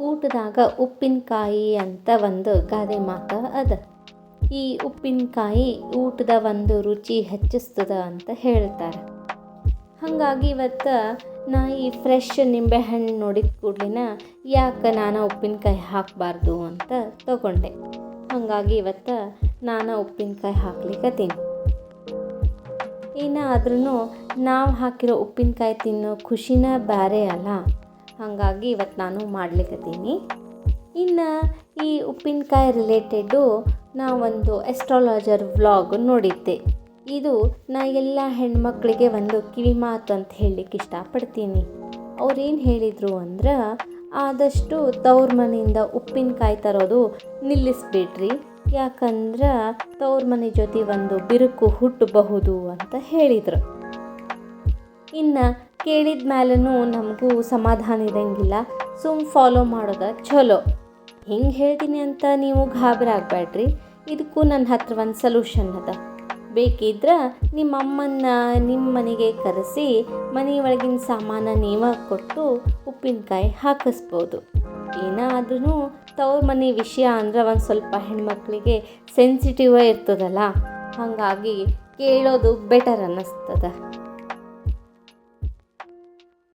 ಊಟದಾಗ ಉಪ್ಪಿನಕಾಯಿ ಅಂತ ಒಂದು ಗಾದೆ ಮಾತು ಅದ. ಈ ಉಪ್ಪಿನಕಾಯಿ ಊಟದ ಒಂದು ರುಚಿ ಹೆಚ್ಚಿಸ್ತದ ಅಂತ ಹೇಳ್ತಾರೆ. ಹಾಗಾಗಿ ಇವತ್ತು ನಾ ಈ ಫ್ರೆಶ್ ನಿಂಬೆಹಣ್ಣು ನೋಡಿದ ಕೂಡಲೇ ಯಾಕೆ ನಾನು ಉಪ್ಪಿನಕಾಯಿ ಹಾಕಬಾರ್ದು ಅಂತ ತಗೊಂಡೆ. ಹಾಗಾಗಿ ಇವತ್ತು ನಾನು ಉಪ್ಪಿನಕಾಯಿ ಹಾಕ್ಲಿಕ್ಕತ್ತೀನಿ. ಏನಾದ್ರೂ ನಾವು ಹಾಕಿರೋ ಉಪ್ಪಿನಕಾಯಿ ತಿನ್ನೋ ಖುಷಿನ ಬೇರೆ ಅಲ್ಲ. ಹಾಗಾಗಿ ಇವತ್ತು ನಾನು ಮಾಡ್ಲಿಕ್ಕತ್ತೀನಿ. ಇನ್ನು ಈ ಉಪ್ಪಿನಕಾಯಿ ರಿಲೇಟೆಡ್ಡು ನಾವೊಂದು ಎಸ್ಟ್ರಾಲಜರ್ ವ್ಲಾಗ್ ನೋಡಿದ್ದೆ. ಇದು ನಾ ಎಲ್ಲ ಹೆಣ್ಮಕ್ಳಿಗೆ ಒಂದು ಕಿವಿ ಮಾತು ಅಂತ ಹೇಳಲಿಕ್ಕೆ ಇಷ್ಟಪಡ್ತೀನಿ. ಅವ್ರೇನು ಹೇಳಿದರು ಅಂದ್ರೆ, ಆದಷ್ಟು ತವ್ರ ಮನೆಯಿಂದ ಉಪ್ಪಿನಕಾಯಿ ತರೋದು ನಿಲ್ಲಿಸ್ಬಿಡ್ರಿ, ಯಾಕಂದ್ರೆ ತವ್ರ ಮನೆ ಜೊತೆ ಒಂದು ಬಿರುಕು ಹುಟ್ಟಬಹುದು ಅಂತ ಹೇಳಿದರು. ಇನ್ನು ಕೇಳಿದ ಮೇಲೂ ನಮಗೂ ಸಮಾಧಾನ ಇರೋಂಗಿಲ್ಲ, ಫಾಲೋ ಮಾಡೋದು ಚಲೋ. ಹಿಂಗೆ ಹೇಳ್ತೀನಿ ಅಂತ ನೀವು ಗಾಬರಿ ಆಗಬೇಡ್ರಿ, ಇದಕ್ಕೂ ನನ್ನ ಹತ್ರ ಒಂದು ಸೊಲ್ಯೂಷನ್ ಅದ. ಬೇಕಿದ್ರೆ ನಿಮ್ಮ ಅಮ್ಮನ್ನ ನಿಮ್ಮ ಮನೆಗೆ ಕರೆಸಿ ಮನೆಯೊಳಗಿನ ಸಾಮಾನು ನೀವೇ ಕೊಟ್ಟು ಉಪ್ಪಿನಕಾಯಿ ಹಾಕಿಸ್ಬೋದು. ಏನಾದ್ರೂ ತವ್ರ ಮನೆ ವಿಷಯ ಅಂದ್ರೆ ಒಂದು ಸ್ವಲ್ಪ ಹೆಣ್ಮಕ್ಳಿಗೆ ಸೆನ್ಸಿಟಿವೇ ಇರ್ತದಲ್ಲ, ಹಾಗಾಗಿ ಕೇಳೋದು ಬೆಟರ್ ಅನ್ನಿಸ್ತದ.